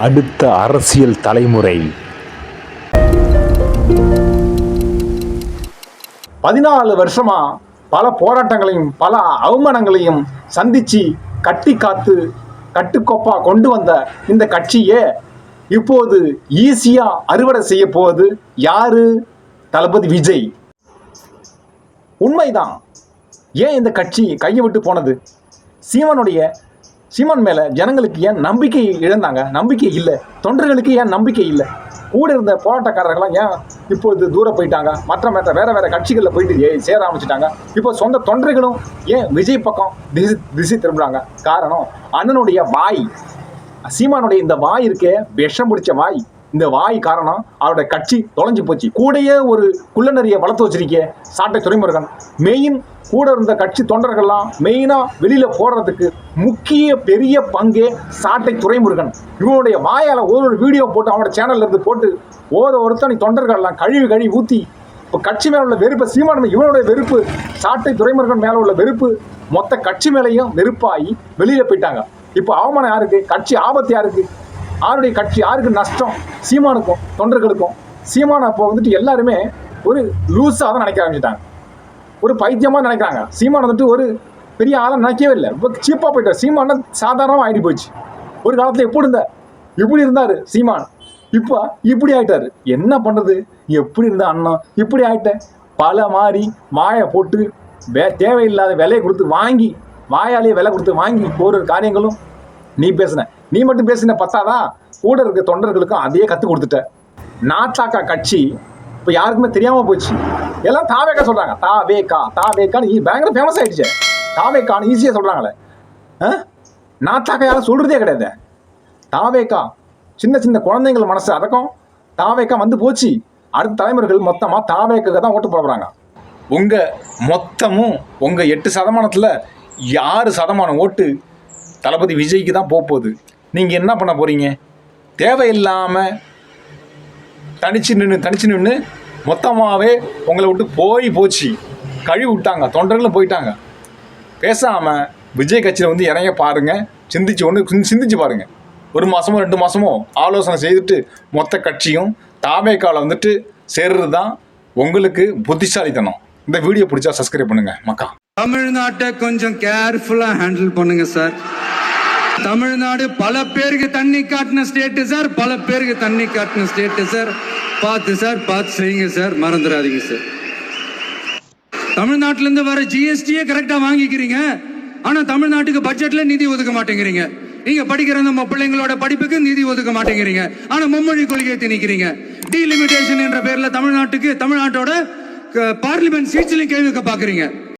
அடுத்த அரசியல் தலைமுறை 14 வருஷமா பல போராட்டங்களையும் பல அவமானங்களையும் சந்திச்சு கட்டி காத்து கட்டுக்கோப்பா கொண்டு வந்த இந்த கட்சியே இப்போது ஈஸியா அறுவடை செய்ய போவது யாரு? தளபதி விஜய். உண்மைதான். ஏன் இந்த கட்சி கையை விட்டு போனது? சீமான் மேல ஜனங்களுக்கு ஏன் நம்பிக்கை இழந்தாங்க? நம்பிக்கை இல்லை. தொண்டர்களுக்கு ஏன் நம்பிக்கை இல்லை? கூட இருந்த போராட்டக்காரர்கள்லாம் ஏன் இப்போது தூரம் போயிட்டாங்க? மற்ற வேற கட்சிகளில் போயிட்டு சேர ஆரம்பிச்சிட்டாங்க. இப்போ சொந்த தொண்டர்களும் ஏன் விஜய் பக்கம் திசை திரும்புறாங்க? காரணம் அண்ணனுடைய வாய். சீமானுடைய இந்த வாய் இருக்கே, விஷம் பிடிச்ச வாய். இந்த வாய் காரணம் அவருடைய கட்சி தொலைஞ்சு போச்சு. கூடையே ஒரு குள்ளநறிய வளர்த்து வச்சிருக்கே சாட்டை துரைமுருகன். மெயின் கூட இருந்த கட்சி தொண்டர்கள்லாம் மெயினாக வெளியில் போடுறதுக்கு முக்கிய பெரிய பங்கே சாட்டை துரைமுருகன். இவனுடைய வாயால் ஒரு வீடியோ போட்டு அவனோட சேனல்ல இருந்து போட்டு ஒருத்தனி தொண்டர்கள்லாம் கழுவி ஊற்றி இப்போ கட்சி மேலே உள்ள வெறுப்பு, சீமான் இவனுடைய வெறுப்பு, சாட்டை துரைமுருகன் மேலே உள்ள வெறுப்பு, மொத்த கட்சி மேலேயும் வெறுப்பாகி வெளியில் போயிட்டாங்க. இப்போ அவமானம் யாருக்கு? கட்சி ஆபத்து யாருக்கு? யாருடைய கட்சி யாருக்கு நஷ்டம்? சீமானுக்கும் தொண்டர்களுக்கும். சீமானை அப்போ எல்லாருமே ஒரு லூஸாக தான் நினைக்க ஆரம்பிச்சிட்டாங்க, ஒரு பைத்தியமாக நினைக்கிறாங்க. சீமான் ஒரு பெரிய ஆளை நினைக்கவே இல்லை. இப்போ சீப்பாக போயிட்டார். சீமான சாதாரணமாக ஆகிட்டு போச்சு. ஒரு காலத்தில் இப்படி இருந்தார் சீமான், இப்போ இப்படி ஆகிட்டார். என்ன பண்ணுறது? எப்படி இருந்த அண்ணன் இப்படி ஆகிட்டேன். பல மாதிரி வாயை போட்டு தேவையில்லாத விலையை கொடுத்து வாங்கி, வாயாலேயே விலை கொடுத்து வாங்கி ஒரு காரியங்களும் நீ மட்டும் பேசின பத்தாதா? கூட இருக்க தொண்டர்களுக்கும் அதையே கற்றுக் கொடுத்துட்ட. நாட்டாக்கா கட்சி இப்போ யாருக்குமே தெரியாமல் போச்சு. எல்லாம் தாவேக்கா சொல்கிறாங்க. தாவேக்கான்னு பயங்கர ஃபேமஸ் ஆகிடுச்சு. தாவேக்கான்னு ஈஸியாக சொல்கிறாங்களே. நாட்டாக்கா யாரும் சொல்கிறதே கிடையாது. தாவேக்கா சின்ன குழந்தைங்கள் மனசு அதற்கும் தாவேக்கா வந்து போச்சு. அடுத்த தலைமுறைகள் மொத்தமாக தாவேக்காக தான் ஓட்டு போடுறாங்க. மொத்தமும் உங்கள் 8% 6% ஓட்டு தளபதி விஜய்க்கு தான் போகுது. நீங்கள் என்ன பண்ண போகிறீங்க? தேவையில்லாமல் தனிச்சு நின்று மொத்தமாகவே உங்களை விட்டு போச்சு. கழுவி விட்டாங்க. தொண்டர்களும் போயிட்டாங்க. பேசாமல் விஜய் கட்சியில் இறங்க பாருங்கள். சிந்திச்சு பாருங்கள். 1 மாதமோ 2 மாதமோ ஆலோசனை செய்துட்டு மொத்த கட்சியும் தாவேக்காவில் சேர்றது தான் உங்களுக்கு புத்திசாலித்தனம். இந்த வீடியோ பிடிச்சா சப்ஸ்கிரைப் பண்ணுங்க மக்கா. தமிழ்நாட்டை கொஞ்சம் கேர்ஃபுல்லா ஹேண்டில் பண்ணுங்க சார். தமிழ்நாடு பல பேருக்கு தண்ணி காட்டின ஸ்டேட் சார். பல பேருக்கு தண்ணி காட்டின ஸ்டேட் சார். பார்த்து செய்யுங்க சார். மறந்துடாதீங்க சார். தமிழ்நாட்டில இருந்து வர ஜிஎஸ்டியே கரெக்டா வாங்கிக்கிறீங்க. ஆனா தமிழ்நாட்டுக்கு பட்ஜெட்ல நிதி ஒதுக்க மாட்டேங்கிறீங்க. நீங்க படிக்கிற நம்ம பிள்ளைங்களோட படிப்புக்கு நிதி ஒதுக்க மாட்டேங்கிறீங்க. ஆனா மும்மொழி கொள்கையை திணிக்கிறீங்க. டீலிமிட்டேஷன் என்ற பேர்ல தமிழ்நாட்டோட பார்லிமெண்ட் சீட்ஸ்லயும் கேள்வி பாக்குறீங்க.